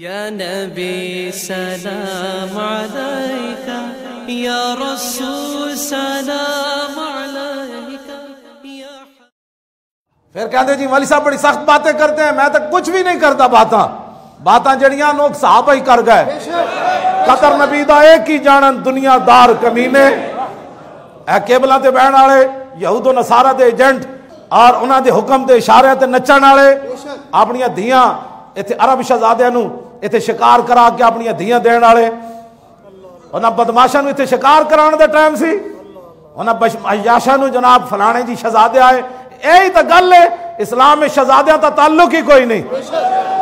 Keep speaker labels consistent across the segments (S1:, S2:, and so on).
S1: یا نبی سلام علیکہ، یا رسول سلام علیکہ۔
S2: پھر کہتے جی مولی صاحب بڑی سخت باتیں کرتے ہیں، میں تو کچھ بھی نہیں کرتا، باتاں جڑیاں لوگ صحابہ ہی کر گئے۔ قطر نبی دا ایک ہی جانن دنیا دار کمینے، اے کیبلاں تے بہن والے یہود و نصارہ دے ایجنٹ اور انہاں دے حکم تے اشارے تے نچن والے، اپنی دھیاں ایتھے عرب شہزادیاں نو ایتھے شکار کرا کے اپنی دھیاں دین والے، انہاں بدماشاں نو ایتھے شکار کران دا ٹائم سی، انہاں عیاشاں نو جناب فلانے جی شہزادے آئے، یہی تو گل ہے، اسلام میں شہزادیاں تا تعلق ہی کوئی نہیں،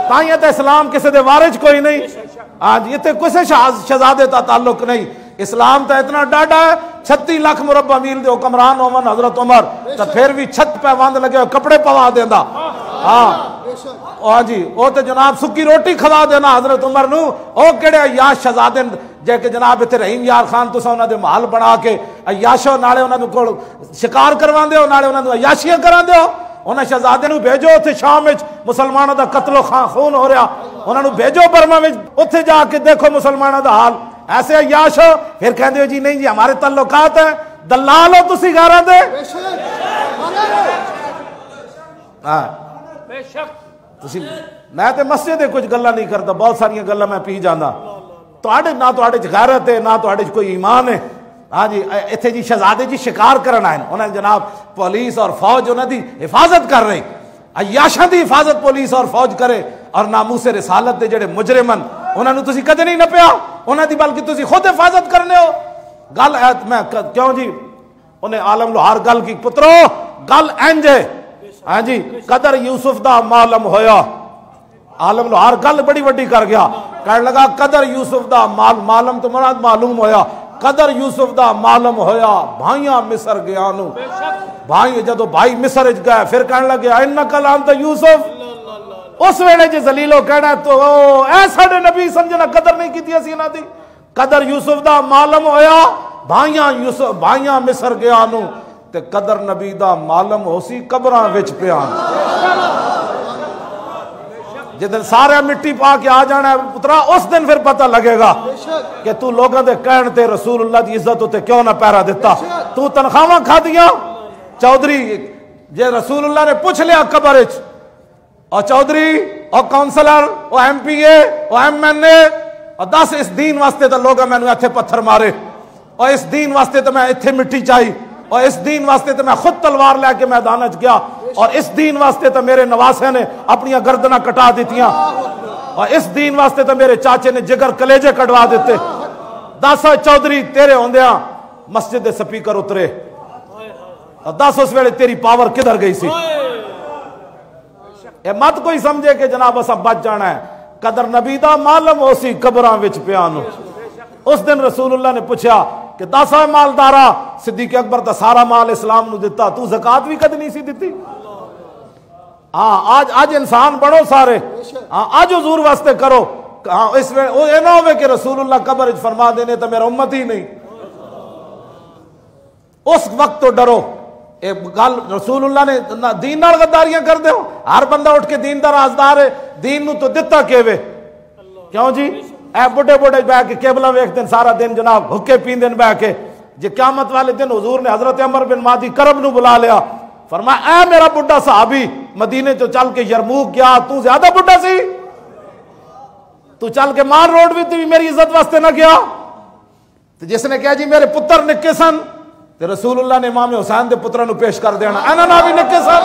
S2: تائیں تے اسلام کسی دے وارث کوئی نہیں، آج یہ تے کسی شہزادے تا تعلق نہیں، اسلام تا اتنا ڈاڈا ہے، 36 لاکھ مربع میل دے حکمران ہومن حضرت عمر، تو پھر بھی چھت پہ وند لگے کپڑے پوا دیندا، ہاں جی وہ تے جناب سکی روٹی کھوا دینا حضرت عمر نو، او کیڑے عیاش شہزادے جے کہ جناب تے رحیم یار خان تساں انہاں دے محل بنا کے عیاشو نالے انہاں کول شکار کرواندے ہو، نالے انہاں نو عیاشیاں کراندے ہو، انہاں شہزادے نو بھیجو اوتھے شام وچ مسلماناں دا قتل و خون ہو رہا، انہاں نو بھیجو برما وچ، اوتھے جا کے دیکھو مسلماناں دا حال، ایسے عیاش ہو، پھر کہندے ہو جی نہیں جی ہمارے تعلقات ہیں، دلال ہو تسی گھراں دے، بے شک میں تے مسجد دے کچھ گلاں نہیں کرتا، بہت ساری گلاں میں پی جانا، نہ تواڈے چ غیرت ہے، نہ تواڈے چ کوئی ایمان ہے، ہاں جی ایتھے جی شہزادے جی شکار کرن آئے، انہاں جناب پولیس اور فوج انہاں دی حفاظت کر رہی، عیاشاں دی حفاظت پولیس اور فوج کرے، اور ناموس رسالت دے جڑے مجرمن انہاں نو تسی کدے نہیں نپیا، انہاں دی بلکہ تسی خود حفاظت کرنے ہو، گل میں کیوں جی انہیں عالم لوہار گل کی پترو گل انج ہے، ہاں جی قدر یوسف دا معلوم ہویا، عالم لوہار گل بڑی وڈی کر گیا، کہنے لگا قدر یوسف دا معلوم تو مراد معلوم ہویا، قدر یوسف دا معلوم ہویا بھائیاں مصر گیا نو، بھائی جدو بھائی مصر اچ گئے پھر کہنے لگے انک لانت یوسف، اس ویلے جی زلیلو کہنا تو اے ساڈے نبی سمجھنا قدر نہیں کیتی اسی انہاں دی، قدر یوسف دا معلوم ہویا بھائیاں مصر گیا نو، تے قدر نبی دا معلوم ہو سی قبراں وچ پیان، جدن سارے مٹی پا کے آ جانا ہے پترا، اس دن پھر پتہ لگے گا کہ تو لوگاں دے کہن تے رسول اللہ دی عزت تے کیوں نہ پیرا دیتا، تو تنخواہاں کھا دیا چودھری، جے رسول اللہ نے پوچھ لیا قبر وچ، اور چودھری اور کونسلر اور ایم پی اے اور ایم این اے اور 10 اس دین واسطے تو لوگ میں ایتھے پتھر مارے، اور اس دین واسطے تو میں ایتھے مٹی چاہی، اور اس دین واسطے تو میں خود تلوار لے کے میدان وچ گیا، اور اس دین واسطے تو میرے نواسے نے اپنی گردناں کٹا دیتیاں، اور اس دین واسطے تو میرے چاچے نے جگر کلیجے کٹوا دیتے، 10 چودھری تیرے ہوندیاں مسجد دے سپیکر اترے، اور 10 اس ویلے تیری پاور کدھر گئی سی، اے مت کوئی سمجھے کہ جناب اسا بچ جانا ہے، قدر نبی دا معلوم ہو سی قبراں وچ پیانو، اس دن رسول اللہ نے پوچھا کہ 10 مالدارا صدیق اکبر تا سارا مال اسلام نو دیتا، تو زکات بھی کد نہیں سی دیتی، ہاں آج انسان بڑھو سارے، ہاں آج حضور واسطے کرو، ہاں اس میں اے نہ ہوئے کہ رسول اللہ قبر وچ فرما دینے تو میرا امت ہی نہیں، اس وقت تو ڈرو، اے گل رسول اللہ نے دین نال غداریاں کر دے ہو، ہر بندہ اٹھ کے دین دا رازدار ہے، دین نو تو دتا کیوے، کیوں جی اے بڑے بہ کے کیبلاں ویکھ دن سارا دن جناب حکے پیندن بہ کے، جے قیامت والے دن حضور نے حضرت عمر بن مادی کرب نو بلا لیا، فرمایا اے میرا بڈھا صحابی مدینے تو چل کے یرموک گیا، تو زیادہ بڈھا سی، تو چل کے مان روڈ بھی میری عزت واسطے نہ گیا، تو جس نے کہا جی میرے پتر نکے سن، تے رسول اللہ نے امام حسین دے پتراں نو پیش کر دینا، اینا نہ بھی نکے سن،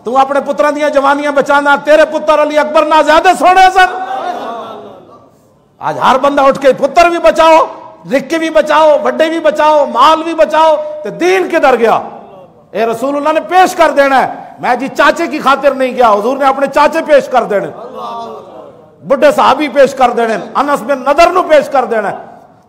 S2: تو اپنے پتراں دیاں جوانیاں بچانا، تیرے پتر علی اکبر نہ زیادہ سونے سن، آج ہر بندہ اٹھ کے پتر بھی بچاؤ، نکے بھی بچاؤ، بڑے بھی بچاؤ، مال بھی بچاؤ، تے دین کدھر گیا، اے رسول اللہ نے پیش کر دینا ہے، میں جی چاچے کی خاطر نہیں گیا، حضور نے اپنے چاچے پیش کر دینے، بڑھے صحابی پیش کر دینے، انس بن نضر نو پیش کر دینا،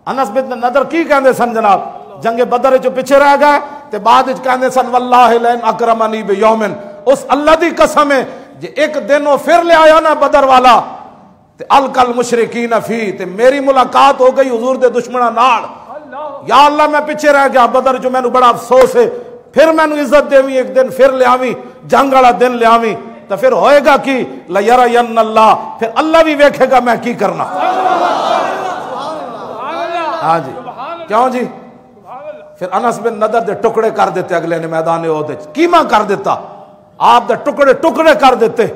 S2: انس بن نضر کی کہندے سن جناب، جنگ بدر جو پیچھے رہ گئے تے بعد وچ کہندے سن واللہ لئن اکرمنی بیومن، اس اللہ دی قسم ہے جے ایک دن وہ پھر لے آیا نا بدر والا تے الکل مشرکین فی، تے میری ملاقات ہو گئی حضور دے دشمناں نال، یا اللہ میں پیچھے رہ گیا بدر جو میں نو بڑا افسوس ہے، پھر میں نو عزت دیویں ایک دن پھر لے آویں، جنگ والا دن لے آویں، تو پھر ہوئے گا کی لیرین اللہ، پھر اللہ بھی ویکھے گا میں کی کرنا۔ ہاں جی کیوں جی؟ پھر انس بن نضر دے ٹکڑے کر دیتے اگلے نے میدان احد وچ، کیما کر دیتا آپ دے ٹکڑے ٹکڑے کر دیتے،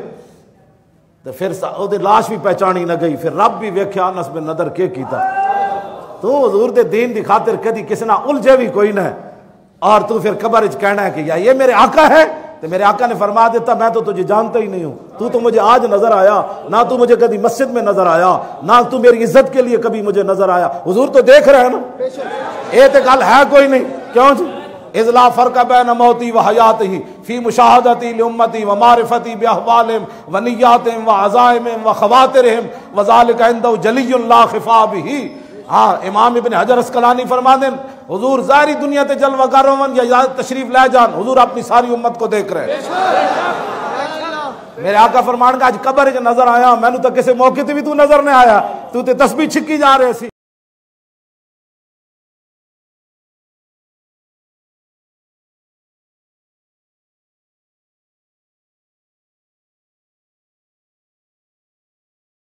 S2: تو پھر او دی لاش بھی پہچانی نہ گئی، پھر رب بھی ویکھیا انس بن نضر کے کیتا۔ تو حضور دے دین دی خاطر کدی کسی نہ الجھے بھی کوئی نہ، اور تو پھر قبر وچ کہنا ہے کہ یا یہ میرے آقا ہے، تو میرے آقا نے فرما دیتا میں تو تجھے جانتا ہی نہیں ہوں، تو مجھے آج نظر آیا، نہ تو مجھے کبھی مسجد میں نظر آیا، نہ تو میری عزت کے لیے کبھی مجھے نظر آیا، حضور تو دیکھ رہے ہیں نا، یہ تو گل ہے کوئی نہیں، کیوں جی؟ اذ لا فرق بین موتی و حیاتی فی مشاہدتی لامتی و معرفتی باحوالہم و نیاتہم و عزائمہم و خواطرہم وذالک عندہ جلی لا خفا بہ۔ ہاں امام ابن حجر اسقلانی فرما دیں حضور ظاہری دنیا تے جلوہ گر ہون یا تشریف لے جان، حضور اپنی ساری امت کو دیکھ رہے ہیں۔ میرے آقا فرمان کا آج قبر نظر آیا، میں نے تو کسی موقع تے بھی تو نظر نہیں آیا، تو تے تسبیح چھکی جا رہے سی۔